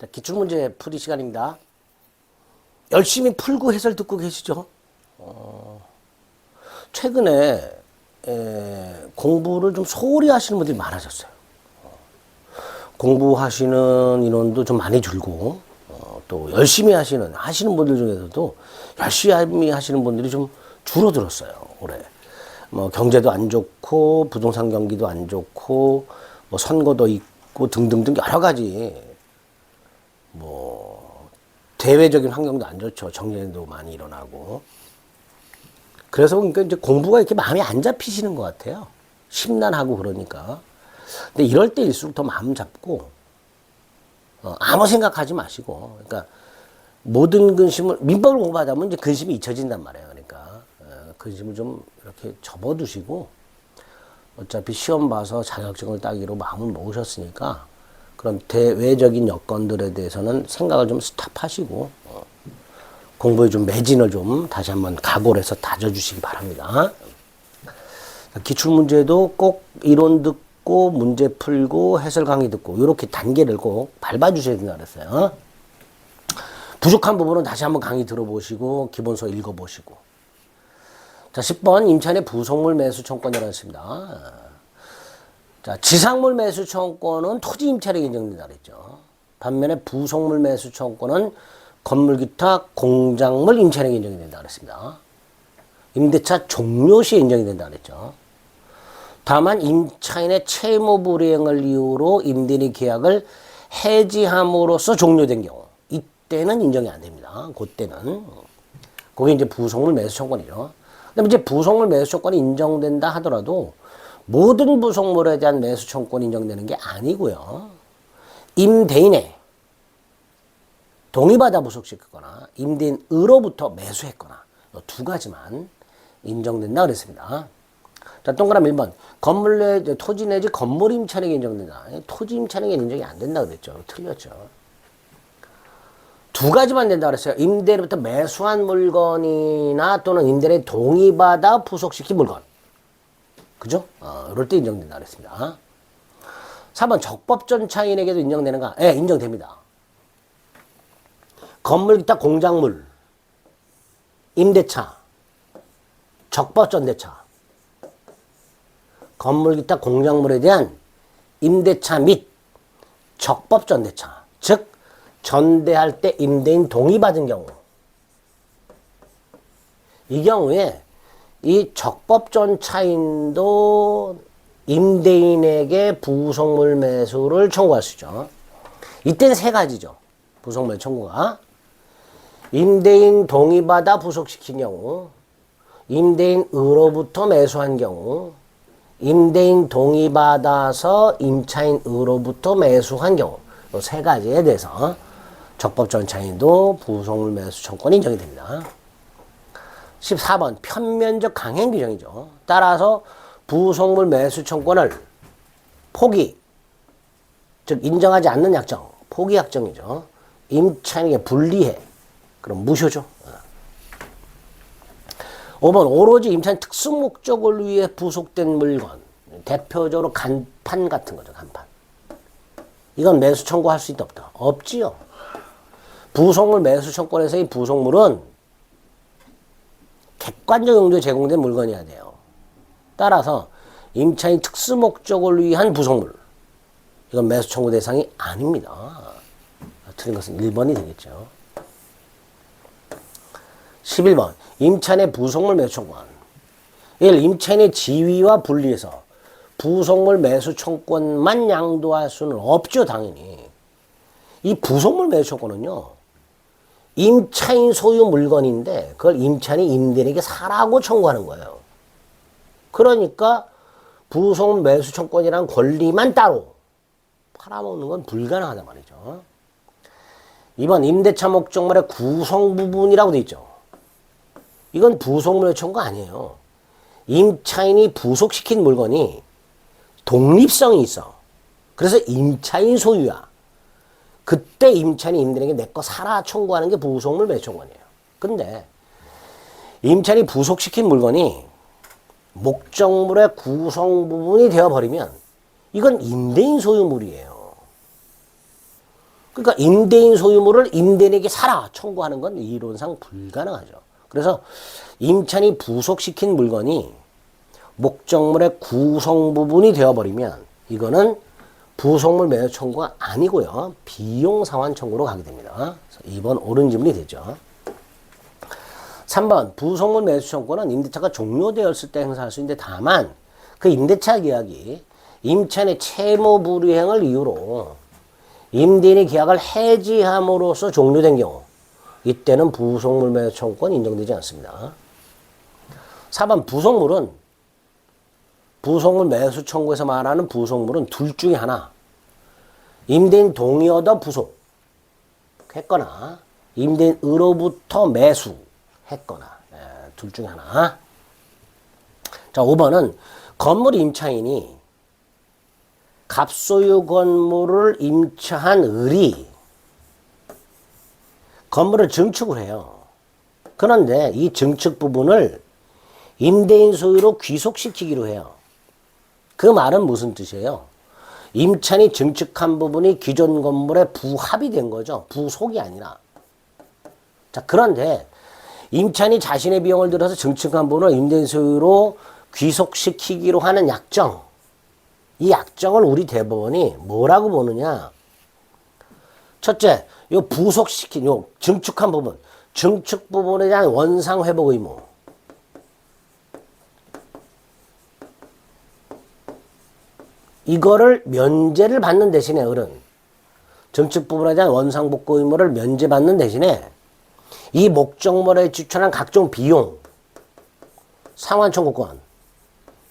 자, 기출문제 풀이 시간입니다. 열심히 풀고 해설 듣고 계시죠? 최근에 공부를 좀 소홀히 하시는 분들이 많아졌어요. 공부하시는 인원도 좀 많이 줄고 또 열심히 하시는 분들 중에서도 열심히 하시는 분들이 좀 줄어들었어요. 올해 뭐 경제도 안 좋고 부동산 경기도 안 좋고 뭐 선거도 있고 등등등 여러 가지 뭐 대외적인 환경도 안 좋죠. 정쟁도 많이 일어나고. 그래서 그러니까 이제 공부가 이렇게 마음이 안 잡히시는 것 같아요. 심란하고 그러니까. 근데 이럴 때일수록 더 마음 잡고 아무 생각하지 마시고, 그러니까 모든 근심을 민법을 공부하다 보면 이제 근심이 잊혀진단 말이에요. 그러니까 근심을 좀 이렇게 접어두시고, 어차피 시험 봐서 자격증을 따기로 마음을 먹으셨으니까 그런 대외적인 여건들에 대해서는 생각을 좀 스탑하시고 공부에 좀 매진을 좀 다시 한번 각오를 해서 다져주시기 바랍니다. 기출문제도 꼭 이론 듣고 문제 풀고 해설 강의 듣고 이렇게 단계를 꼭 밟아주셔야 된다고 그랬어요. 부족한 부분은 다시 한번 강의 들어보시고 기본서 읽어보시고. 자, 10번 임차인의 부속물 매수 청권이라고 했습니다. 자, 지상물 매수 청권은 토지 임차력이 인정된다 그랬죠. 반면에 부속물 매수 청권은 건물 기타 공작물 임차력이 인정이 된다 그랬습니다. 임대차 종료 시에 인정이 된다 그랬죠. 다만 임차인의 채무 불이행을 이유로 임대인의 계약을 해지함으로써 종료된 경우, 이때는 인정이 안 됩니다. 그때는 그게 이제 부속물 매수 청권이죠. 그다음에 이제 부속물 매수 청권이 인정된다 하더라도 모든 부속물에 대한 매수 청권이 인정되는 게 아니고요. 임대인의 동의받아 부속시켰거나 임대인으로부터 매수했거나 이 두 가지만 인정된다 그랬습니다. 자, 동그라미 1번. 건물 내 토지 내지 건물 임차력이 인정된다. 토지 임차력이 인정이 안 된다 그랬죠. 틀렸죠. 두 가지만 된다 그랬어요. 임대인으로부터 매수한 물건이나 또는 임대인의 동의받아 부속시킨 물건. 그죠? 이럴 때 인정된다 그랬습니다. 4번 적법전 차인에게도 인정되는가? 예, 인정됩니다. 건물 기타 공작물, 임대차, 적법전대차. 건물 기타 공작물에 대한 임대차 및 적법전대차. 즉 전대할 때 임대인 동의받은 경우. 이 경우에 이 적법전 차인도 임대인에게 부속물 매수를 청구할 수 있죠. 이때는 세 가지죠. 부속물 청구가. 임대인 동의받아 부속시킨 경우, 임대인으로부터 매수한 경우, 임대인 동의받아서 임차인으로부터 매수한 경우, 이 세 가지에 대해서 적법전 차인도 부속물 매수 청구권이 인정이 됩니다. 14번 편면적 강행 규정이죠. 따라서 부속물 매수 청구권을 포기, 즉 인정하지 않는 약정, 포기 약정이죠. 임차인에게 불리해. 그럼 무효죠. 5번 오로지 임차인 특수 목적을 위해 부속된 물건. 대표적으로 간판 같은 거죠. 간판. 이건 매수 청구할 수 있다 없다? 없지요. 부속물 매수 청구권에서 이 부속물은 객관적 용도에 제공된 물건이어야 돼요. 따라서 임차인 특수 목적을 위한 부속물. 이건 매수 청구 대상이 아닙니다. 틀린 것은 1번이 되겠죠. 11번 임차인의 부속물 매수 청구권. 1. 임차인의 지위와 분리해서 부속물 매수 청구권만 양도할 수는 없죠. 당연히. 이 부속물 매수 청구권은요. 임차인 소유 물건인데 그걸 임차인이 임대인에게 사라고 청구하는 거예요. 그러니까 부속물 매수 청구권이라는 권리만 따로 팔아먹는 건 불가능하단 말이죠. 2번 임대차 목적물의 구성 부분이라고 돼 있죠. 이건 부속물 청구가 아니에요. 임차인이 부속시킨 물건이 독립성이 있어. 그래서 임차인 소유야. 그때 임차인이 임대인에게 내 거 사라 청구하는 게 부속물 매수 청구권이에요. 근데 임차인이 부속시킨 물건이 목적물의 구성 부분이 되어버리면 이건 임대인 소유물이에요. 그러니까 임대인 소유물을 임대인에게 사라 청구하는 건 이론상 불가능하죠. 그래서 임차인이 부속시킨 물건이 목적물의 구성 부분이 되어버리면 이거는 부속물 매수 청구가 아니고요. 비용 상환 청구로 가게 됩니다. 2번 옳은 지문이 되죠. 3번 부속물 매수 청구는 임대차가 종료되었을 때 행사할 수 있는데 다만 그 임대차 계약이 임차인의 채무 불이행을 이유로 임대인의 계약을 해지함으로써 종료된 경우 이때는 부속물 매수 청구권 인정되지 않습니다. 4번 부속물 매수 청구에서 말하는 부속물은 둘 중에 하나 임대인 동의 얻어 부속했거나 임대인으로부터 매수했거나 둘 중에 하나. 자 5번은 건물 임차인이 갑소유 건물을 임차한 을이 건물을 증축을 해요. 그런데 이 증축 부분을 임대인 소유로 귀속시키기로 해요. 그 말은 무슨 뜻이에요? 임차인이 증축한 부분이 기존 건물에 부합이 된 거죠. 부속이 아니라. 자, 그런데 임차인이 자신의 비용을 들여서 증축한 부분을 임대인 소유로 귀속시키기로 하는 약정. 이 약정을 우리 대법원이 뭐라고 보느냐? 첫째, 요 부속시킨, 요 증축한 부분, 증축 부분에 대한 원상 회복 의무. 이거를 면제를 받는 대신에 을은 증축 부분에 대한 원상 복구 의무를 면제받는 대신에 이 목적물에 지출한 각종 비용, 상환 청구권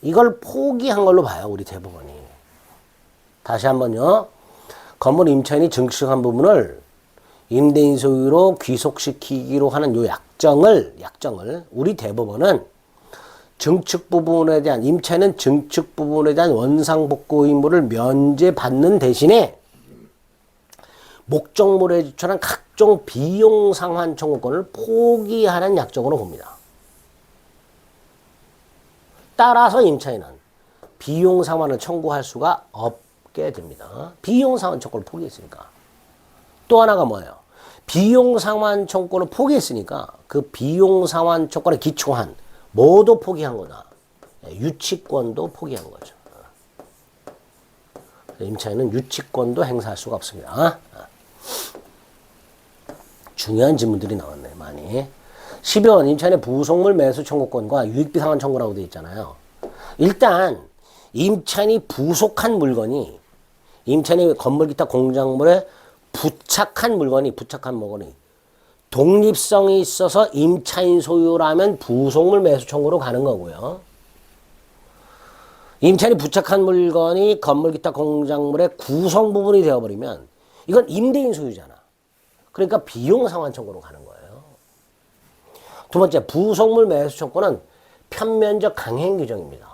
이걸 포기한 걸로 봐요, 우리 대법원이. 다시 한번요. 건물 임차인이 증축한 부분을 임대인 소유로 귀속시키기로 하는 요 약정을 우리 대법원은 증축 부분에 대한 임차인은 증축 부분에 대한 원상 복구 의무를 면제받는 대신에 목적물에 지출한 각종 비용 상환 청구권을 포기하는 약정으로 봅니다. 따라서 임차인은 비용 상환을 청구할 수가 없게 됩니다. 비용 상환 청구를 포기했으니까. 또 하나가 뭐예요? 비용 상환 청구를 포기했으니까 그 비용 상환 청구에 기초한 뭐도 포기한 거다. 유치권도 포기한 거죠. 임차인은 유치권도 행사할 수가 없습니다. 중요한 질문들이 나왔네, 많이. 12번 임차인의 부속물 매수 청구권과 유익비 상환 청구라고 되어 있잖아요. 일단 임차인이 부속한 물건이 임차인이 건물 기타 공작물에 부착한 물건이 독립성이 있어서 임차인 소유라면 부속물 매수 청구로 가는 거고요. 임차인이 부착한 물건이 건물 기타 공작물의 구성 부분이 되어버리면 이건 임대인 소유잖아. 그러니까 비용 상환 청구로 가는 거예요. 두 번째, 부속물 매수 청구는 편면적 강행 규정입니다.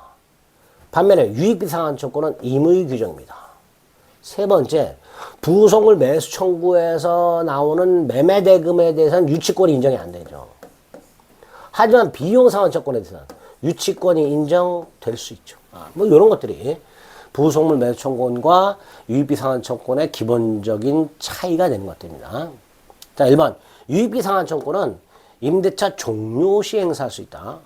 반면에 유익비 상환 청구는 임의 규정입니다. 세 번째, 부속물 매수 청구에서 나오는 매매 대금에 대해서는 유치권이 인정이 안 되죠. 하지만 비용 상환 청구에 대해서는 유치권이 인정될 수 있죠. 뭐 이런 것들이 부속물 매수 청구권과 유익비 상환 청구권의 기본적인 차이가 되는 것들입니다. 자, 1번 유익비 상환 청구는 임대차 종료 시 행사할 수 있다.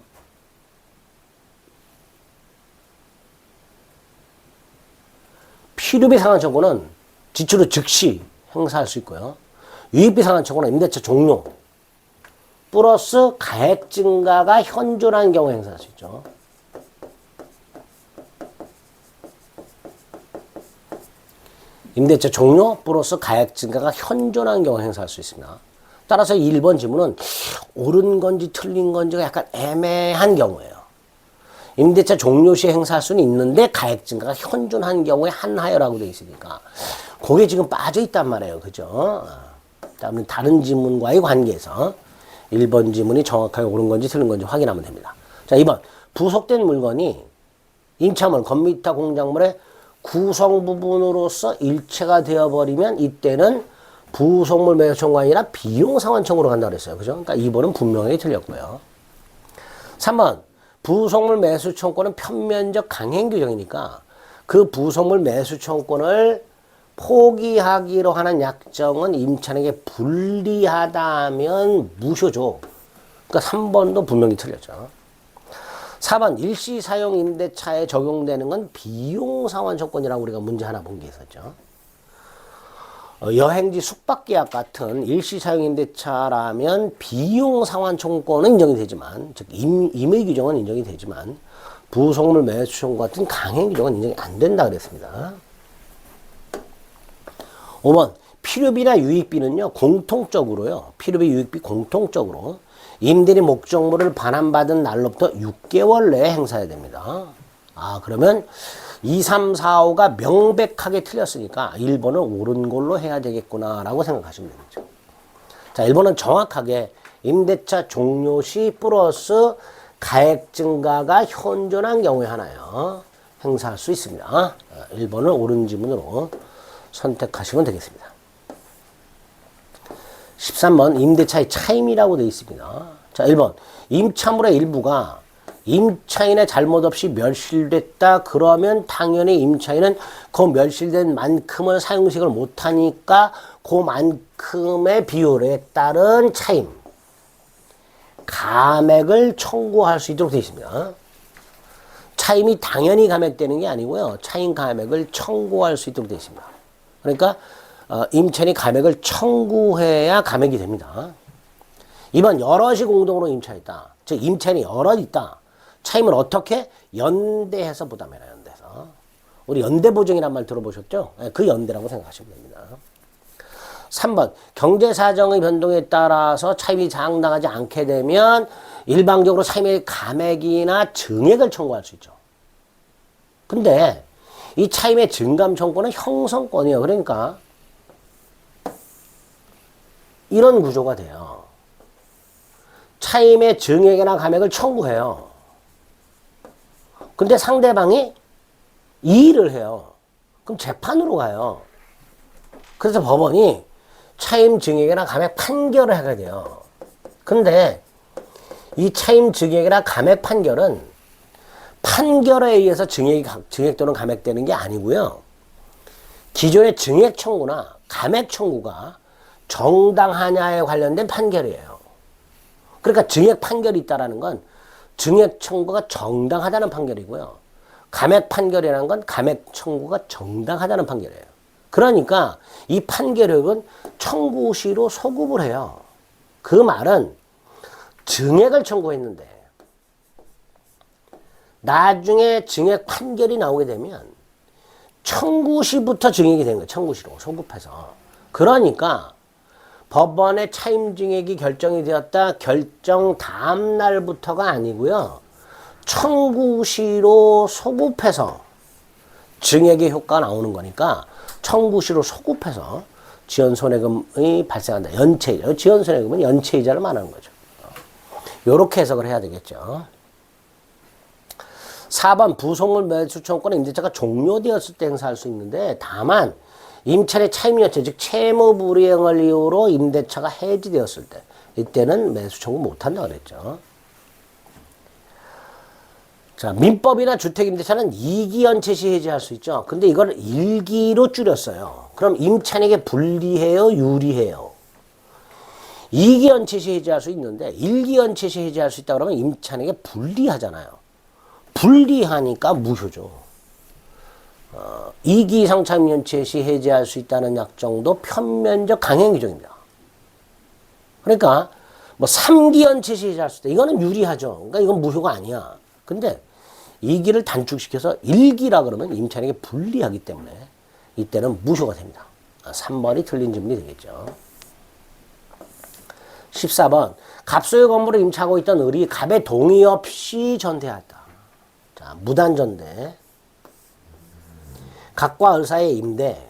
필요비 상환 청구는 지출 후 즉시 행사할 수 있고요. 유익비 상환 청구는 임대차 종료 플러스 가액 증가가 현존한 경우에 행사할 수 있죠. 임대차 종료 플러스 가액 증가가 현존한 경우에 행사할 수 있습니다. 따라서 1번 지문은 옳은 건지 틀린 건지가 약간 애매한 경우예요. 임대차 종료 시 행사할 수는 있는데 가액 증가가 현존한 경우에 한하여라고 되어 있으니까 그게 지금 빠져 있단 말이에요. 그죠? 다음은 다른 지문과의 관계에서 1번 지문이 정확하게 옳은 건지 틀린 건지 확인하면 됩니다. 자, 2번 부속된 물건이 임차물, 건물기타 공작물의 구성 부분으로서 일체가 되어버리면 이때는 부속물 매수 청구가 아니라 비용 상환 청구로 간다 그랬어요. 그죠? 그러니까 2번은 분명히 틀렸고요. 3번 부속물 매수 청구는 편면적 강행 규정이니까 그 부속물 매수 청구권을 포기하기로 하는 약정은 임차인에게 불리하다면 무효죠. 그러니까 3번도 분명히 틀렸죠. 4번 일시사용 임대차에 적용되는 건 비용상환 조건이라고 우리가 문제 하나 본 게 있었죠. 여행지 숙박계약 같은 일시사용 임대차라면 비용상환 조건은 인정이 되지만, 즉 임의 규정은 인정이 되지만 부속물 매수 청구 같은 강행 규정은 인정이 안 된다 그랬습니다. 5번 필요비나 유익비는요 공통적으로요, 필요비 유익비 공통적으로 임대리 목적물을 반환받은 날로부터 6개월 내에 행사해야 됩니다. 그러면 2, 3, 4, 5가 명백하게 틀렸으니까 1번은 옳은 걸로 해야 되겠구나 라고 생각하시면 되겠죠. 자, 1번은 정확하게 임대차 종료 시 플러스 가액 증가가 현존한 경우에 하나요 행사할 수 있습니다. 1번을 옳은 지문으로 선택하시면 되겠습니다. 13번 임대차의 차임이라고 되어 있습니다. 자, 1번 임차물의 일부가 임차인의 잘못 없이 멸실됐다. 그러면 당연히 임차인은 그 멸실된 만큼을 사용식을 못하니까 그만큼의 비율에 따른 차임, 감액을 청구할 수 있도록 되어 있습니다. 차임이 당연히 감액되는 게 아니고요. 차임 감액을 청구할 수 있도록 되어 있습니다. 그러니까 임차인이 감액을 청구해야 감액이 됩니다. 2번 여럿이 공동으로 임차했다. 즉 임차인이 여럿 있다. 차임을 어떻게? 연대해서 부담해라. 연대해서. 우리 연대보증이란 말 들어보셨죠? 그 연대라고 생각하시면 됩니다. 3번 경제사정의 변동에 따라서 차임이 장당하지 않게 되면 일방적으로 차임의 감액이나 증액을 청구할 수 있죠. 근데 이 차임의 증감 청구는 형성권이에요. 그러니까 이런 구조가 돼요. 차임의 증액이나 감액을 청구해요. 근데 상대방이 이의를 해요. 그럼 재판으로 가요. 그래서 법원이 차임 증액이나 감액 판결을 하게 돼요. 근데 이 차임 증액이나 감액 판결은 판결에 의해서 증액 또는 감액되는 게 아니고요. 기존의 증액 청구나 감액 청구가 정당하냐에 관련된 판결이에요. 그러니까 증액 판결이 있다는 건 증액 청구가 정당하다는 판결이고요. 감액 판결이라는 건 감액 청구가 정당하다는 판결이에요. 그러니까 이 판결력은 청구 시로 소급을 해요. 그 말은 증액을 청구했는데 나중에 증액 판결이 나오게 되면 청구 시부터 증액이 되는 거예요. 청구 시로 소급해서. 그러니까 법원의 차임 증액이 결정이 되었다. 결정 다음 날부터가 아니고요. 청구 시로 소급해서 증액의 효과가 나오는 거니까 청구 시로 소급해서 지연손해금이 발생한다. 연체이자. 지연손해금은 연체이자를 말하는 거죠. 요렇게 해석을 해야 되겠죠. 4번 부속물 매수 청구권은 임대차가 종료되었을 때 행사할 수 있는데 다만 임차인의 차임연체 즉 채무 불이행을 이유로 임대차가 해지되었을 때 이때는 매수 청구 못한다고 그랬죠. 자, 민법이나 주택임대차는 2기 연체 시 해지할 수 있죠. 근데 이걸 1기로 줄였어요. 그럼 임차인에게 불리해요? 유리해요? 2기 연체 시 해지할 수 있는데 1기 연체 시 해지할 수 있다 그러면 임차인에게 불리하잖아요. 불리하니까 무효죠. 2기 이상 차임 연체 시 해지할 수 있다는 약정도 편면적 강행 규정입니다. 그러니까 뭐 3기 연체 시 해지할 수 있다. 이거는 유리하죠. 그러니까 이건 무효가 아니야. 근데 2기를 단축시켜서 1기라 그러면 임차인에게 불리하기 때문에 이때는 무효가 됩니다. 3번이 틀린 질문이 되겠죠. 14번 갑소유 건물을 임차하고 있던 을이 갑의 동의 없이 전대하였다. 자, 무단전대. 갑과 을 사이의 임대,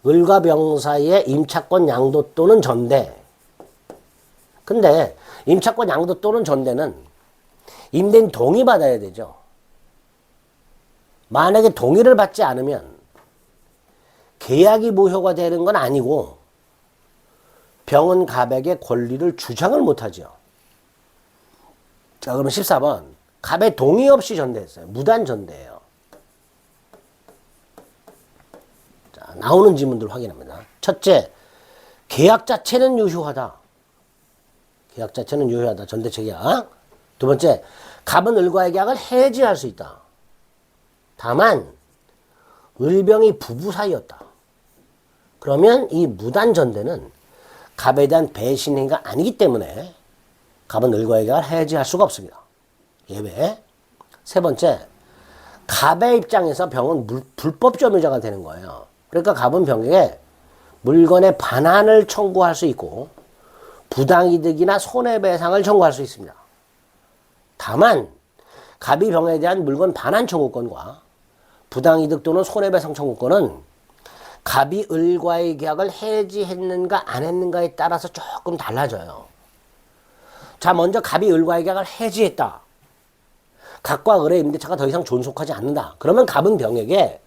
을과 병 사이의 임차권 양도 또는 전대. 근데 임차권 양도 또는 전대는 임대인 동의 받아야 되죠. 만약에 동의를 받지 않으면 계약이 무효가 되는 건 아니고 병은 갑에게 권리를 주장을 못하죠. 자, 그러면 14번 갑의 동의 없이 전대했어요. 무단 전대예요. 나오는 지문들 확인합니다. 첫째, 계약 자체는 유효하다. 계약 자체는 유효하다. 전대체 계약. 두 번째, 갑은 을과의 계약을 해지할 수 있다. 다만 을병이 부부 사이였다. 그러면 이 무단전대는 갑에 대한 배신 행위가 아니기 때문에 갑은 을과의 계약을 해지할 수가 없습니다. 예외. 세 번째, 갑의 입장에서 병은 불법 점유자가 되는 거예요. 그러니까 갑은 병에게 물건의 반환을 청구할 수 있고 부당이득이나 손해배상을 청구할 수 있습니다. 다만 갑이 병에 대한 물건 반환 청구권과 부당이득 또는 손해배상 청구권은 갑이 을과의 계약을 해지했는가 안 했는가에 따라서 조금 달라져요. 자, 먼저 갑이 을과의 계약을 해지했다. 갑과 을의 임대차가 더 이상 존속하지 않는다. 그러면 갑은 병에게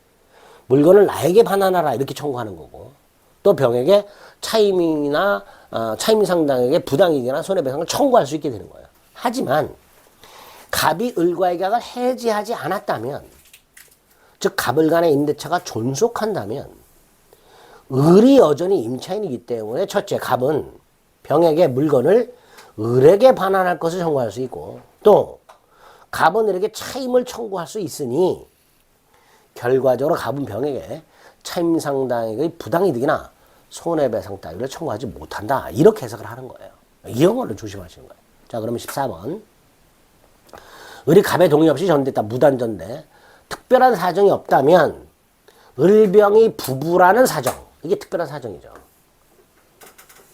물건을 나에게 반환하라 이렇게 청구하는 거고, 또 병에게 차임이나 차임상당에게 부당이익이나 손해배상을 청구할 수 있게 되는 거예요. 하지만 갑이 을과의 계약을 해지하지 않았다면, 즉 갑을 간의 임대차가 존속한다면 을이 여전히 임차인이기 때문에 첫째, 갑은 병에게 물건을 을에게 반환할 것을 청구할 수 있고, 또 갑은 을에게 차임을 청구할 수 있으니 결과적으로 갑은 병에게 차임상당액의 부당이득이나 손해배상 따위를 청구하지 못한다. 이렇게 해석을 하는 거예요. 이런 걸로 조심하시는 거예요. 자, 그러면 14번. 을이 갑의 동의 없이 전대했다. 무단전대. 특별한 사정이 없다면 을병이 부부라는 사정. 이게 특별한 사정이죠.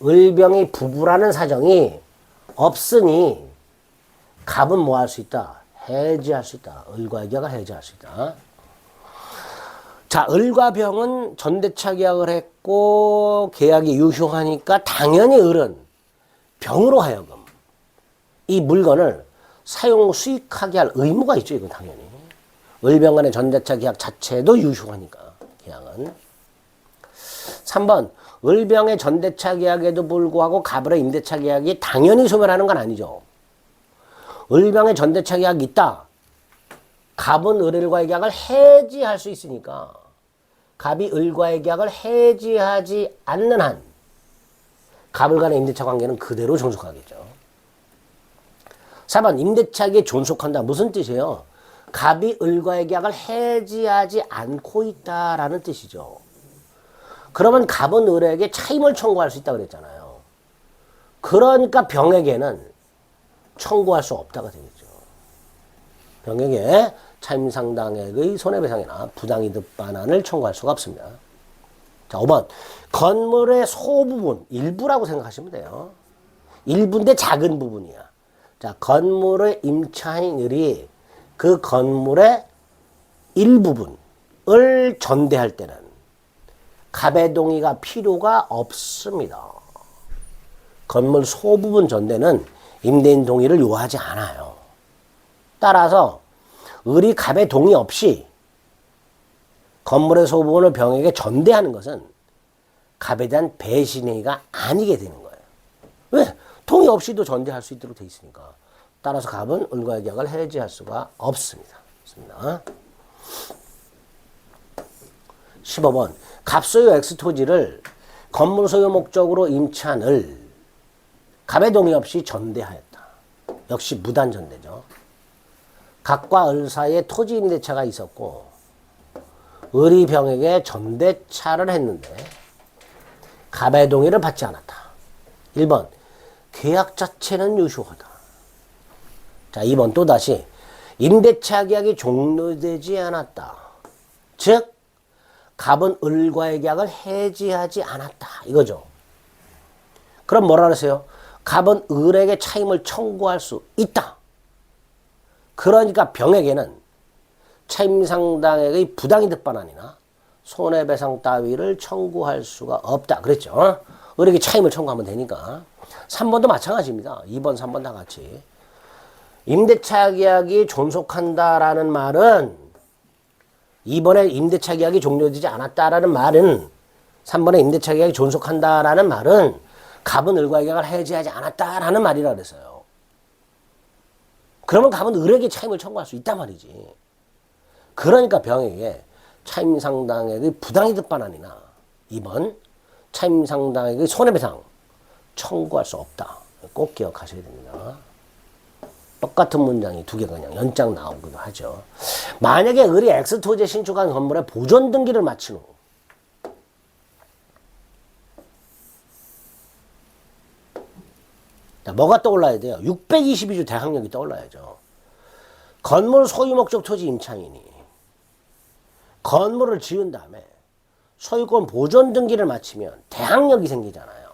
을병이 부부라는 사정이 없으니 갑은 뭐 할 수 있다? 해지할 수 있다. 을과의 계약을 해지할 수 있다. 자, 을과 병은 전대차 계약을 했고 계약이 유효하니까 당연히 을은 병으로 하여금 이 물건을 사용 수익하게 할 의무가 있죠. 이건 당연히. 을병 간의 전대차 계약 자체도 유효하니까 계약은. 3번, 을병의 전대차 계약에도 불구하고 갑을의 임대차 계약이 당연히 소멸하는 건 아니죠. 을병의 전대차 계약이 있다. 갑은 을과의 계약을 해지할 수 있으니까 갑이 을과의 계약을 해지하지 않는 한 갑을 간의 임대차 관계는 그대로 존속하겠죠. 4번, 임대차 계약이 존속한다. 무슨 뜻이에요? 갑이 을과의 계약을 해지하지 않고 있다라는 뜻이죠. 그러면 갑은 을에게 차임을 청구할 수 있다고 그랬잖아요. 그러니까 병에게는 청구할 수 없다가 되겠죠. 병에게 차임상당액의 손해배상이나 부당이득 반환을 청구할 수가 없습니다. 자, 5번. 건물의 소부분, 일부라고 생각하시면 돼요. 일부인데 작은 부분이야. 자, 건물의 임차인 을이 그 건물의 일부분을 전대할 때는 갑의 동의가 필요가 없습니다. 건물 소부분 전대는 임대인 동의를 요하지 않아요. 따라서 을이 갑의 동의 없이 건물의 소부분을 병에게 전대하는 것은 갑에 대한 배신행위가 아니게 되는 거예요. 왜? 동의 없이도 전대할 수 있도록 돼 있으니까. 따라서 갑은 을과의 계약을 해지할 수가 없습니다. 15번. 갑 소유 X 토지를 건물 소유 목적으로 임차한 을 갑의 동의 없이 전대하였다. 역시 무단전대죠. 갑과 을 사이에 토지 임대차가 있었고 을이 병에게 전대차를 했는데 갑의 동의를 받지 않았다. 1번. 계약 자체는 유효하다. 자, 2번 또다시 임대차 계약이 종료되지 않았다. 즉 갑은 을과의 계약을 해지하지 않았다. 이거죠. 그럼 뭐라 그랬어요? 갑은 을에게 차임을 청구할 수 있다. 그러니까 병에게는 차임상당액의 부당이득 반환이나 손해배상 따위를 청구할 수가 없다. 그랬죠. 을에게 차임을 청구하면 되니까. 3번도 마찬가지입니다. 2번, 3번 다 같이. 임대차 계약이 존속한다라는 말은 2번에 임대차 계약이 종료되지 않았다라는 말은 3번에 임대차 계약이 존속한다라는 말은 갑은 을과의 계약을 해지하지 않았다라는 말이라 그랬어요. 그러면 갑은 을에게 차임을 청구할 수 있단 말이지. 그러니까 병에게 차임상당액의 부당이득 반환이나 2번 차임상당액의 손해배상 청구할 수 없다. 꼭 기억하셔야 됩니다. 똑같은 문장이 두 개가 그냥 연장 나오기도 하죠. 만약에 을이 X토지에 신축한 건물에 보존 등기를 마친 후 자, 뭐가 떠올라야 돼요? 622조 대항력이 떠올라야죠. 건물 소유 목적 토지 임차인이 건물을 지은 다음에 소유권 보존 등기를 마치면 대항력이 생기잖아요.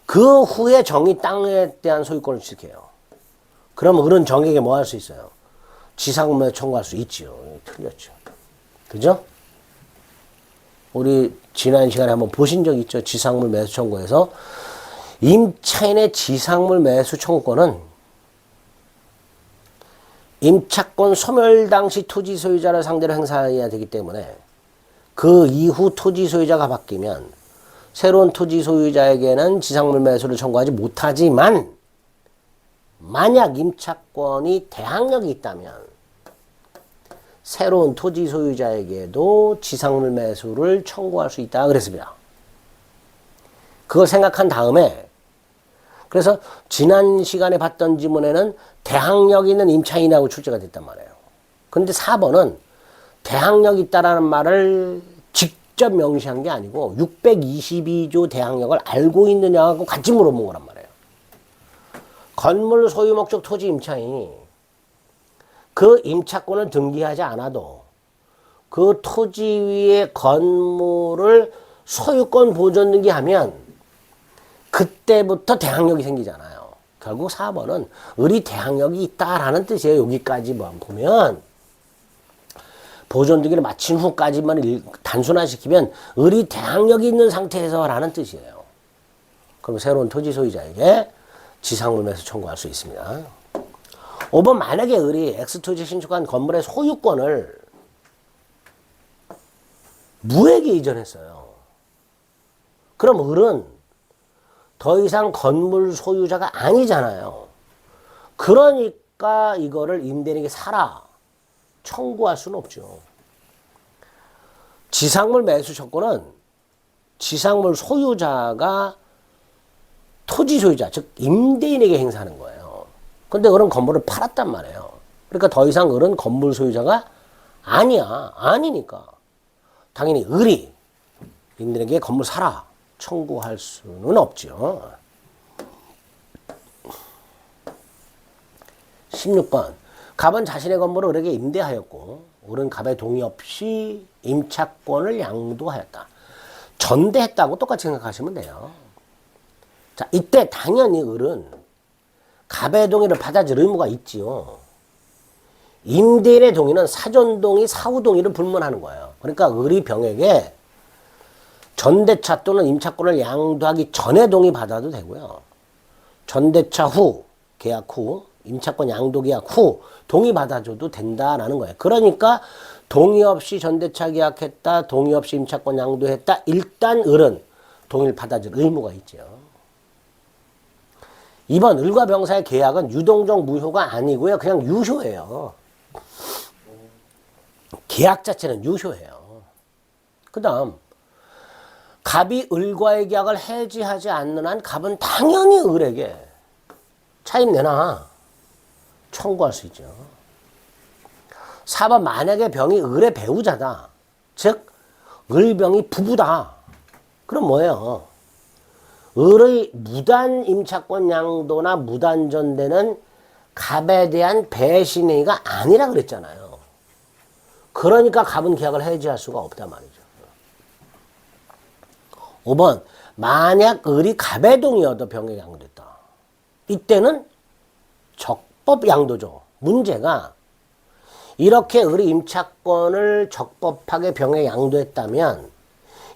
그 후에 정의 땅에 대한 소유권을 취득해요. 그럼 을은 정에게 뭐 할 수 있어요? 지상물매 청구할 수 있지요. 틀렸죠. 그죠? 우리 지난 시간에 한번 보신 적 있죠? 지상물 매수 청구에서 임차인의 지상물 매수 청구권은 임차권 소멸 당시 토지 소유자를 상대로 행사해야 되기 때문에 그 이후 토지 소유자가 바뀌면 새로운 토지 소유자에게는 지상물 매수를 청구하지 못하지만 만약 임차권이 대항력이 있다면 새로운 토지 소유자에게도 지상물 매수를 청구할 수 있다 그랬습니다. 그걸 생각한 다음에 그래서 지난 시간에 봤던 지문에는 대항력 있는 임차인이라고 출제가 됐단 말이에요. 그런데 4번은 대항력 있다라는 말을 직접 명시한 게 아니고 622조 대항력을 알고 있느냐고 같이 물어본 거란 말이에요. 건물 소유 목적 토지 임차인이 그 임차권을 등기하지 않아도 그 토지 위에 건물을 소유권 보존 등기하면 그때부터 대항력이 생기잖아요. 결국 4번은 을이 대항력이 있다라는 뜻이에요. 여기까지만 보면 보존 등기를 마친 후까지만 단순화시키면 을이 대항력이 있는 상태에서 라는 뜻이에요. 그럼 새로운 토지 소유자에게 지상물 매수 청구할 수 있습니다. 5번 만약에 을이 X토지 신축한 건물의 소유권을 무에게 이전했어요. 그럼 을은 더 이상 건물 소유자가 아니잖아요. 그러니까 이거를 임대인에게 사라 청구할 수는 없죠. 지상물 매수 조건은 지상물 소유자가 토지 소유자, 즉 임대인에게 행사하는 거예요. 근데 을은 건물을 팔았단 말이에요. 그러니까 더 이상 을은 건물 소유자가 아니니까 당연히 을이 임대인에게 건물 사라 청구할 수는 없죠. 16번 갑은 자신의 건물을 을에게 임대하였고 을은 갑의 동의 없이 임차권을 양도하였다. 전대했다고 똑같이 생각하시면 돼요. 자, 이때 당연히 을은 갑의 동의를 받아줄 의무가 있지요. 임대인의 동의는 사전 동의, 사후 동의를 불문하는 거예요. 그러니까 을이 병에게 전대차 또는 임차권을 양도하기 전에 동의 받아도 되고요. 전대차 후, 계약 후, 임차권 양도 계약 후 동의 받아줘도 된다라는 거예요. 그러니까 동의 없이 전대차 계약했다, 동의 없이 임차권 양도했다. 일단 을은 동의를 받아줄 의무가 있죠. 2번 을과 병사의 계약은 유동적 무효가 아니고요. 그냥 유효예요. 계약 자체는 유효해요. 그 다음 갑이 을과의 계약을 해지하지 않는 한 갑은 당연히 을에게 차임 내놔 청구할 수 있죠. 4번 만약에 병이 을의 배우자다. 즉 을병이 부부다. 그럼 뭐예요? 을의 무단 임차권 양도나 무단 전대는 갑에 대한 배신행위가 아니라 그랬잖아요. 그러니까 갑은 계약을 해지할 수가 없단 말이죠. 5번 만약 을이 갑의 동의 얻어 병에 양도했다. 이때는 적법 양도죠. 문제가 이렇게 을이 임차권을 적법하게 병에 양도했다면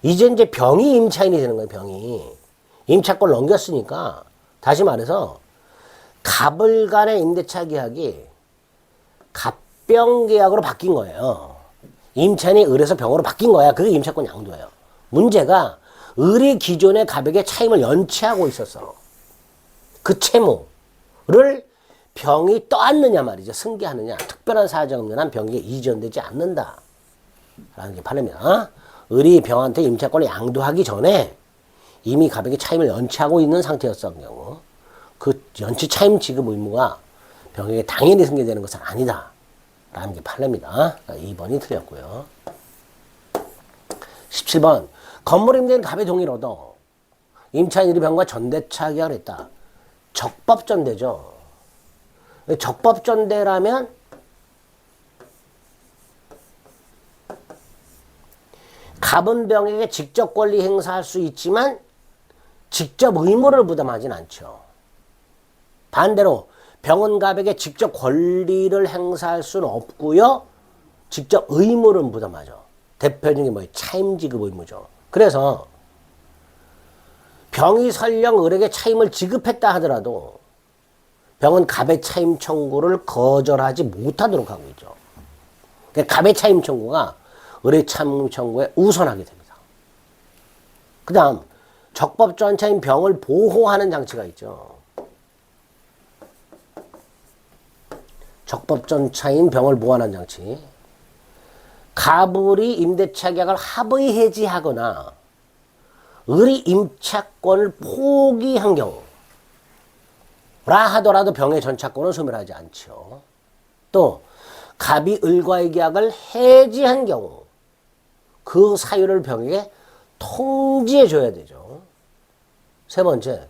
이제 병이 임차인이 되는 거예요. 병이. 임차권을 넘겼으니까 다시 말해서 갑을 간의 임대차 계약이 갑병 계약으로 바뀐 거예요. 임차인이 을에서 병으로 바뀐 거야. 그게 임차권 양도예요. 문제가 을이 기존의 갑에게 차임을 연체하고 있었어. 그 채무를 병이 떠안느냐 말이죠. 승계하느냐. 특별한 사정이 없는 한 병에게 이전되지 않는다. 라는 게 판례입니다. 을이 병한테 임차권을 양도하기 전에 이미 갑에게 차임을 연체하고 있는 상태였던 경우 그 연체 차임 지급 의무가 병에게 당연히 승계되는 것은 아니다. 라는 게 판례입니다. 2번이 틀렸고요. 17번 건물 임대인 갑의 동의를 얻어 임차인 을이 병과 전대차 계약을 했다. 적법전대죠. 적법전대라면 갑은 병에게 직접 권리 행사할 수 있지만 직접 의무를 부담하진 않죠. 반대로 병은 갑에게 직접 권리를 행사할 수는 없고요. 직접 의무를 부담하죠. 대표적인 뭐예요? 차임지급 의무죠. 그래서 병이 설령 을에게 차임을 지급했다 하더라도 병은 갑의 차임 청구를 거절하지 못하도록 하고 있죠. 그러니까 갑의 차임 청구가 을의 차임 청구에 우선하게 됩니다. 그 다음 적법전차인 병을 보호하는 장치가 있죠. 적법전차인 병을 보호하는 장치. 갑을이 임대차 계약을 합의 해지하거나 을이 임차권을 포기한 경우라 하더라도 병의 전차권은 소멸하지 않죠. 또 갑이 을과의 계약을 해지한 경우 그 사유를 병에게 통지해 줘야 되죠. 세 번째,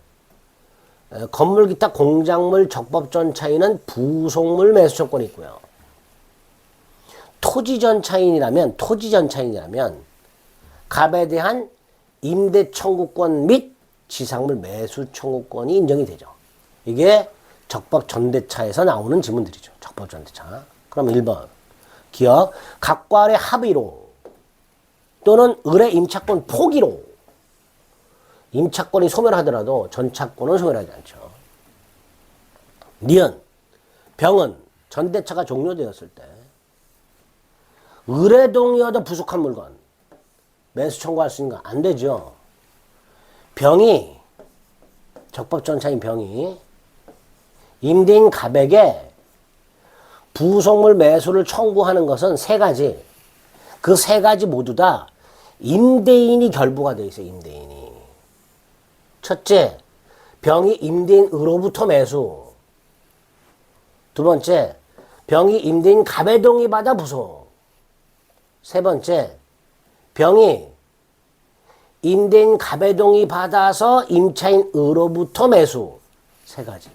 건물 기타 공작물 적법전차인은 부속물 매수청권이 있고요. 토지전차인이라면 갑에 대한 임대 청구권 및 지상물 매수 청구권이 인정이 되죠. 이게 적법전대차에서 나오는 지문들이죠. 적법전대차. 그럼 1번 기억 갑과 을의 합의로 또는 을의 임차권 포기로 임차권이 소멸하더라도 전차권은 소멸하지 않죠. 니은 병은 전대차가 종료되었을 때 을의 동의 얻어 부속한 물건 매수 청구할 수 있는 거 안 되죠. 병이 적법전차인 병이 임대인 갑에게 부속물 매수를 청구하는 것은 세 가지. 그 세 가지 모두 다 임대인이 결부가 되어 있어요. 임대인이. 첫째, 병이 임대인으로부터 매수. 두 번째, 병이 임대인 갑의 동의 받아 부속. 세 번째, 병이 임대인 갑의 동의 받아서 임차인으로부터 매수. 세 가지.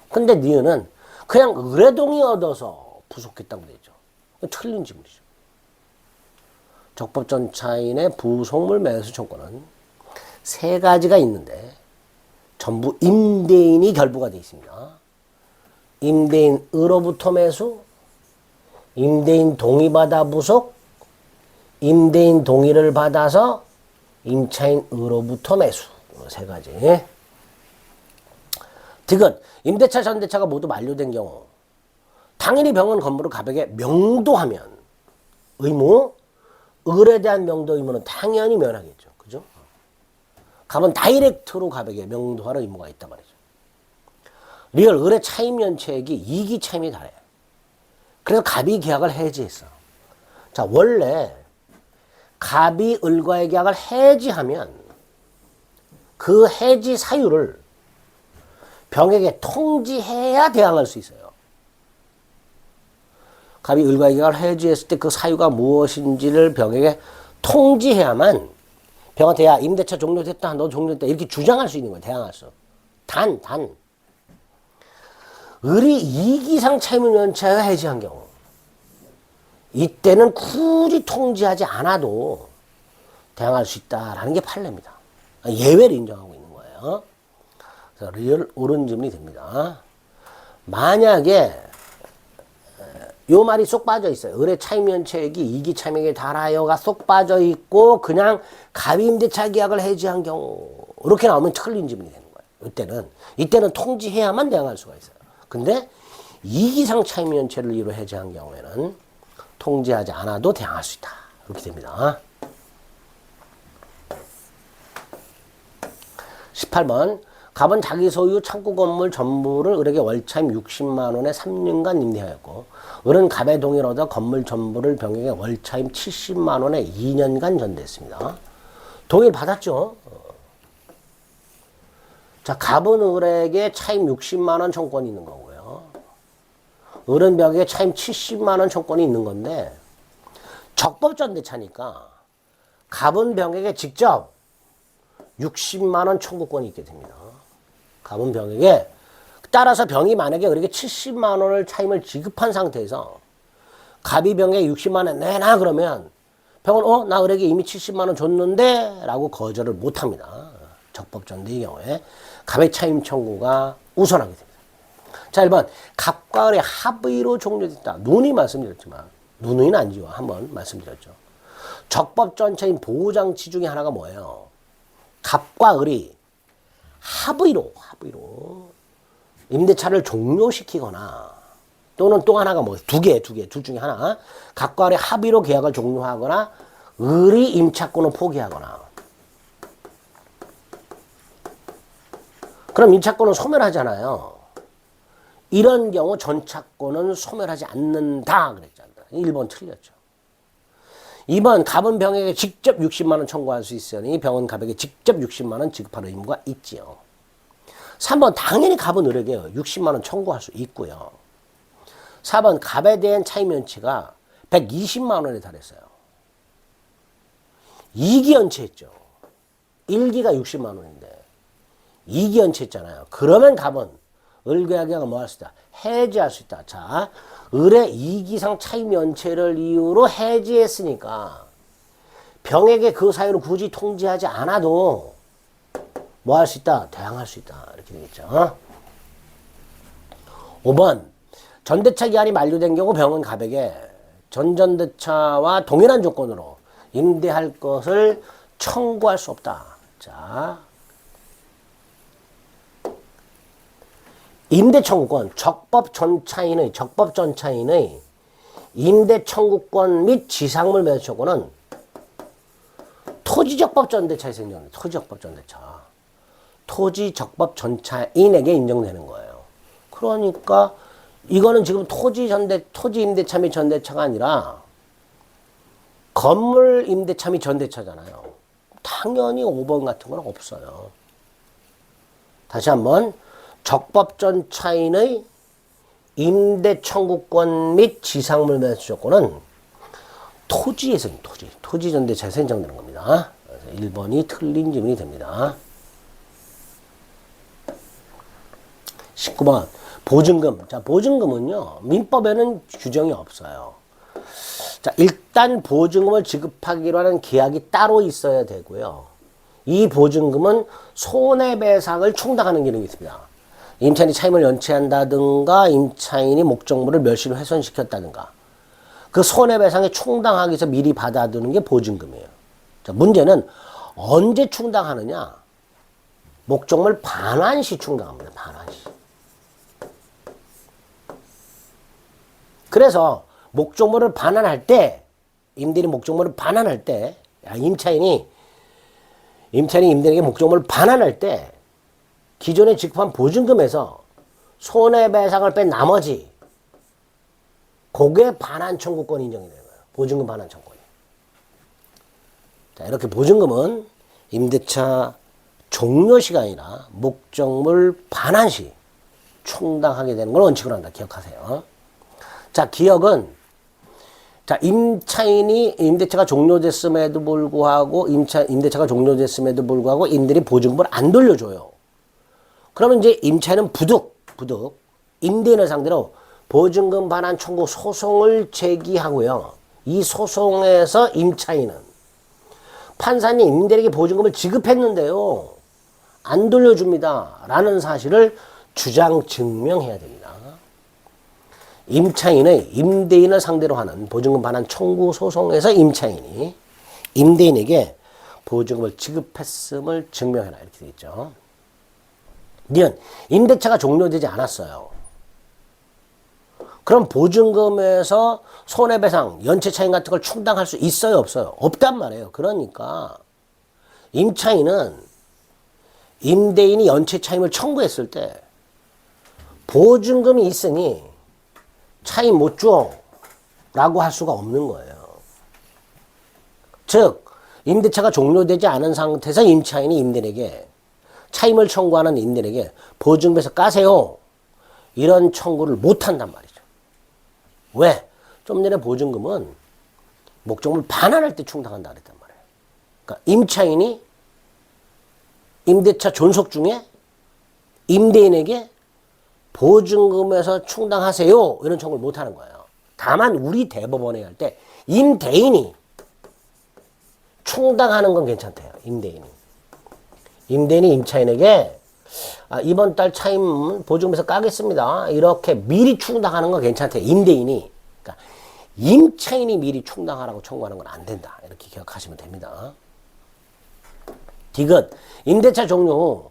근데 니은은 그냥 을의 동의 얻어서 부속했다고 되죠. 틀린 지문이죠. 적법전차인의 부속물 매수 청구는 세 가지가 있는데 전부 임대인이 결부가 되어 있습니다. 임대인으로부터 매수, 임대인 동의받아 부속, 임대인 동의를 받아서 임차인으로부터 매수. 세 가지. 디귿 임대차 전대차가 모두 만료된 경우 당연히 병은 건물을 갑에게 명도하면 의무, 을에 대한 명도 의무는 당연히 면하겠죠. 그죠? 갑은 다이렉트로 갑에게 명도할 의무가 있단 말이죠. 리얼 을의 차임 연체액이 이기 차임이 달해. 그래서 갑이 계약을 해지했어. 자, 원래 갑이 을과의 계약을 해지하면 그 해지 사유를 병에게 통지해야 대항할 수 있어요. 갑이 을과의 계약을 해지했을 때 그 사유가 무엇인지를 병에게 통지해야만 병한테 야 임대차 종료됐다, 너 종료됐다 이렇게 주장할 수 있는 거예요. 대항할 수. 단 을이 이기상 차임을 연체하여 해지한 경우 이때는 굳이 통지하지 않아도 대항할 수 있다라는 게 판례입니다. 예외를 인정하고 있는 거예요. 그래서 리얼 옳은 질문이 됩니다. 만약에 요 말이 쏙 빠져 있어요. 을의 차임 연체액이 이기 차임액에 달하여가 쏙 빠져 있고 그냥 갑이 임대차 계약을 해지한 경우 이렇게 나오면 틀린 지문이 되는 거예요. 이때는 통지해야만 대항할 수가 있어요. 근데 이기상 차임 연체를 이유로 해지한 경우에는 통지하지 않아도 대항할 수 있다. 이렇게 됩니다. 18번 갑은 자기 소유 창고 건물 전부를 을에게 월차임 60만 원에 3년간 임대하였고 을은 갑의 동의를 얻어 건물 전부를 병에게 월차임 70만 원에 2년간 전대했습니다. 동의를 받았죠. 자, 갑은 을에게 차임 60만 원 청구권이 있는 거고요. 을은 병에게 차임 70만 원 청구권이 있는 건데 적법전대차니까 갑은 병에게 직접 60만 원 청구권이 있게 됩니다. 갑은 병에게 따라서 병이 만약에 을에게 70만 원을 차임을 지급한 상태에서 갑이 병에게 60만 원 내놔 그러면 병은 나 을에게 이미 70만 원 줬는데 라고 거절을 못합니다. 적법전대의 경우에 갑의 차임 청구가 우선하게 됩니다. 자, 1번 갑과 을의 합의로 종료됐다. 누누이 말씀드렸지만 누누이는 아니죠. 한번 말씀드렸죠. 적법전차인 보호장치 중에 하나가 뭐예요? 갑과 을이 합의로 임대차를 종료시키거나 또는 또 하나가 뭐 둘 중에 하나 갑과 을의 합의로 계약을 종료하거나 을이 임차권을 포기하거나 그럼 임차권은 소멸하잖아요. 이런 경우 전차권은 소멸하지 않는다 그랬잖아요. 1번 틀렸죠. 2번 갑은 병에게 직접 60만 원 청구할 수 있으니 병은 갑에게 직접 60만 원 지급할 의무가 있지요. 3번 당연히 갑은 을에게 60만 원 청구할 수 있고요. 4번 갑에 대한 차임 연체가 120만 원에 달했어요. 2기 연체했죠. 1기가 60만 원인데 2기 연체했잖아요. 그러면 갑은 을과 계약을 뭐 할 수 있다? 해지할 수 있다. 자, 을의 2기상 차임 연체를 이유로 해지했으니까 병에게 그 사유로 굳이 통지하지 않아도 뭐 할 수 있다? 대항할 수 있다. 이렇게 되겠죠. 5번 전대차 기한이 만료된 경우 병은 갑에게 전전대차와 동일한 조건으로 임대할 것을 청구할 수 없다. 자, 임대청구권, 적법전차인의 임대청구권 및 지상물 매수청구는 토지적법전대차에 생겨납니다. 토지적법전대차. 토지적법전차인에게 인정되는 거예요. 그러니까 이거는 지금 토지 임대차 및 전대차가 아니라 건물 임대차 및 전대차잖아요. 당연히 5번 같은 건 없어요. 다시 한번 적법전차인의 임대청구권 및 지상물 매수 조건은 토지에서 토지 전대차에서 인정되는 겁니다. 그래서 1번이 틀린 질문이 됩니다. 19번 보증금. 자, 보증금은요 민법에는 규정이 없어요. 자, 일단 보증금을 지급하기로 하는 계약이 따로 있어야 되고요. 이 보증금은 손해배상을 충당하는 기능이 있습니다. 임차인이 차임을 연체한다든가 임차인이 목적물을 멸실로 훼손시켰다든가 그 손해배상에 충당하기 위해서 미리 받아두는 게 보증금이에요. 자, 문제는 언제 충당하느냐? 목적물 반환시 충당합니다. 반환시. 그래서 목적물을 반환할 때 임대인이 목적물을 반환할 때 임차인이 임대인에게 목적물을 반환할 때 기존에 지급한 보증금에서 손해배상을 뺀 나머지 그게 반환 청구권이 인정이 되는 거예요. 보증금 반환 청구권이. 자, 이렇게 보증금은 임대차 종료 시간이나 목적물 반환 시 충당하게 되는 걸 원칙으로 한다. 기억하세요. 자, 기억은 자, 임차인이 임대차가 종료됐음에도 불구하고 임대차가 종료됐음에도 불구하고 임대인이 보증금을 안 돌려줘요. 그러면 이제 임차인은 부득 임대인을 상대로 보증금 반환 청구 소송을 제기하고요. 이 소송에서 임차인은 판사님 임대인에게 보증금을 지급했는데요. 안 돌려줍니다. 라는 사실을 주장 증명해야 됩니다. 임차인의 임대인을 상대로 하는 보증금 반환 청구 소송에서 임차인이 임대인에게 보증금을 지급했음을 증명해라. 이렇게 되겠죠. 니은 임대차가 종료되지 않았어요. 그럼 보증금에서 손해배상, 연체차임 같은 걸 충당할 수 있어요? 없어요? 없단 말이에요. 그러니까 임차인은 임대인이 연체차임을 청구했을 때 보증금이 있으니 차임 못 줘. 라고 할 수가 없는 거예요. 즉, 임대차가 종료되지 않은 상태에서 임차인이 임대인에게 차임을 청구하는 임대인에게 보증금에서 까세요. 이런 청구를 못 한단 말이죠. 왜? 좀 전에 보증금은 목적물 반환할 때 충당한다 그랬단 말이에요. 그러니까 임차인이 임대차 존속 중에 임대인에게 보증금에서 충당하세요. 이런 청구를 못 하는 거예요. 다만 우리 대법원에 할 때 임대인이 충당하는 건 괜찮대요. 임대인이 임차인에게 이번 달 차임 보증금에서 까겠습니다. 이렇게 미리 충당하는 건 괜찮대요. 임대인이. 그러니까 임차인이 미리 충당하라고 청구하는 건 안 된다. 이렇게 기억하시면 됩니다. 디귿. 임대차 종료 후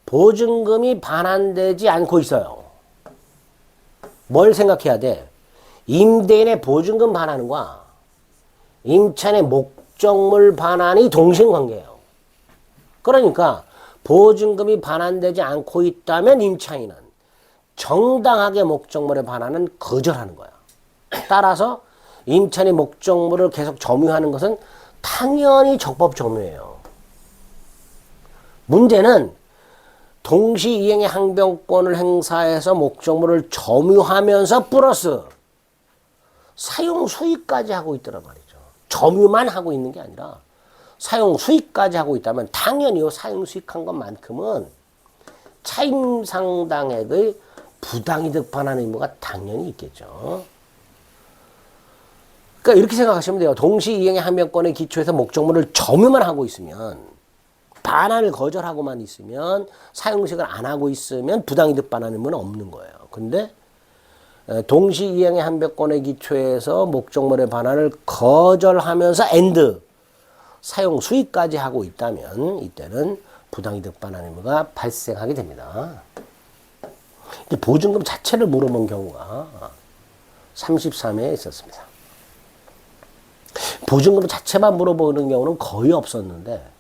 보증금이 반환되지 않고 있어요. 뭘 생각해야 돼? 임대인의 보증금 반환과 임차인의 목적물 반환이 동신관계예요. 그러니까 보증금이 반환되지 않고 있다면 임차인은 정당하게 목적물의 반환은 거절하는 거야. 따라서 임차인이 목적물을 계속 점유하는 것은 당연히 적법 점유예요. 문제는 동시 이행의 항변권을 행사해서 목적물을 점유하면서 플러스 사용 수익까지 하고 있더란 말이죠. 점유만 하고 있는 게 아니라 사용 수익까지 하고 있다면 당연히 사용 수익한 것만큼은 차임 상당액의 부당이득 반환 의무가 당연히 있겠죠. 그러니까 이렇게 생각하시면 돼요. 동시 이행의 항변권의 기초에서 목적물을 점유만 하고 있으면, 반환을 거절하고만 있으면, 사용수익을 안 하고 있으면 부당이득 반환 의무는 없는 거예요. 근데 동시 이행의 항변권의 기초에서 목적물의 반환을 거절하면서 엔드 사용 수익까지 하고 있다면 이때는 부당이득 반환 의무가 발생하게 됩니다. 보증금 자체를 물어본 경우가 33회에 있었습니다. 보증금 자체만 물어보는 경우는 거의 없었는데,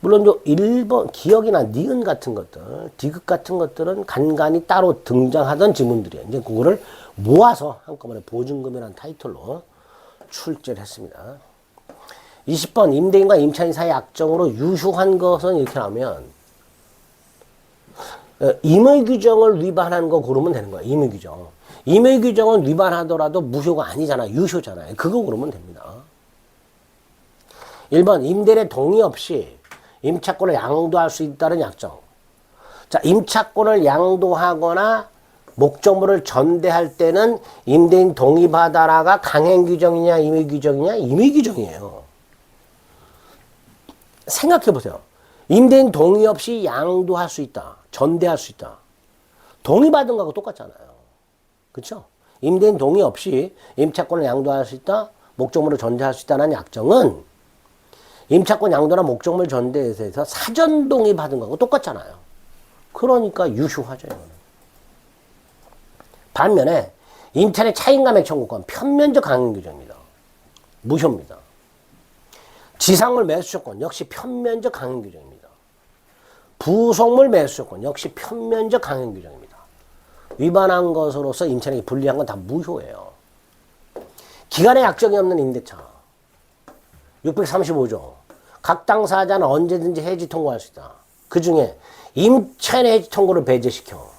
물론 1번 기억이나 니은 같은 것들, 디귿 같은 것들은 간간히 따로 등장하던 지문들이에요. 이제 그거를 모아서 한꺼번에 보증금이라는 타이틀로 출제를 했습니다. 20번 임대인과 임차인 사이 약정으로 유효한 것은 이렇게 나오면 임의규정을 위반한 거 고르면 되는 거예요. 임의규정. 임의규정은 위반하더라도 무효가 아니잖아. 유효잖아요. 그거 고르면 됩니다. 1번 임대인의 동의 없이 임차권을 양도할 수 있다는 약정. 자, 임차권을 양도하거나 목적물을 전대할 때는 임대인 동의받아라가 강행규정이냐 임의규정이냐? 임의규정이에요. 생각해보세요. 임대인 동의 없이 양도할 수 있다. 전대할 수 있다. 동의받은 거하고 똑같잖아요. 그렇죠? 임대인 동의 없이 임차권을 양도할 수 있다. 목적물을 전대할 수 있다는 약정은 임차권 양도나 목적물 전대에 대해서 사전 동의 받은 거하고 똑같잖아요. 그러니까 유효하죠. 이거는. 반면에 인터넷 차임감액 청구권 편면적 강행 규정입니다. 무효입니다. 지상물 매수 조건 역시 편면적 강행 규정입니다. 부속물 매수 조건 역시 편면적 강행 규정입니다. 위반한 것으로서 임차인에게 불리한 건 다 무효예요. 기간의 약정이 없는 임대차 635조. 각 당사자는 언제든지 해지 통고할 수 있다. 그 중에 임차인의 해지 통고를 배제시켜.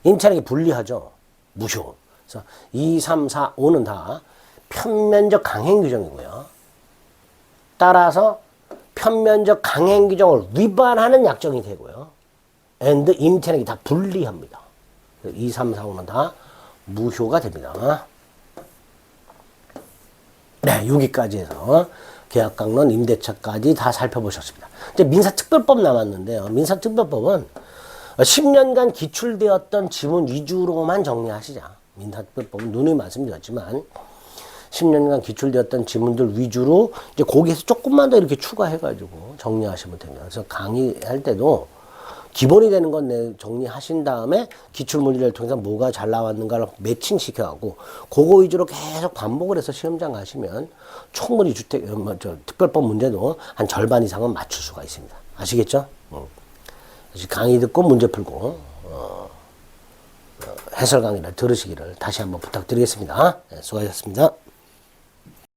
임차인에게 불리하죠. 무효. 그래서 2, 3, 4, 5는 다 편면적 강행 규정이고요. 따라서 편면적 강행 규정을 위반하는 약정이 되고요. and 임차인에게 다 불리합니다. 2, 3, 4, 5는 다 무효가 됩니다. 네, 여기까지 해서 계약강론 임대차까지 다 살펴보셨습니다. 이제 민사특별법 남았는데요. 민사특별법은 10년간 기출되었던 지문 위주로만 정리하시자. 민사특별법은 누누이 말씀드렸지만 10년간 기출되었던 지문들 위주로 이제 거기에서 조금만 더 이렇게 추가해가지고 정리하시면 됩니다. 그래서 강의할 때도 기본이 되는 건 정리하신 다음에 기출문제를 통해서 뭐가 잘 나왔는가를 매칭시켜가고 그거 위주로 계속 반복을 해서 시험장 가시면 충분히 특별법 문제도 한 절반 이상은 맞출 수가 있습니다. 아시겠죠? 강의 듣고 문제 풀고 해설 강의를 들으시기를 다시 한번 부탁드리겠습니다. 네, 수고하셨습니다.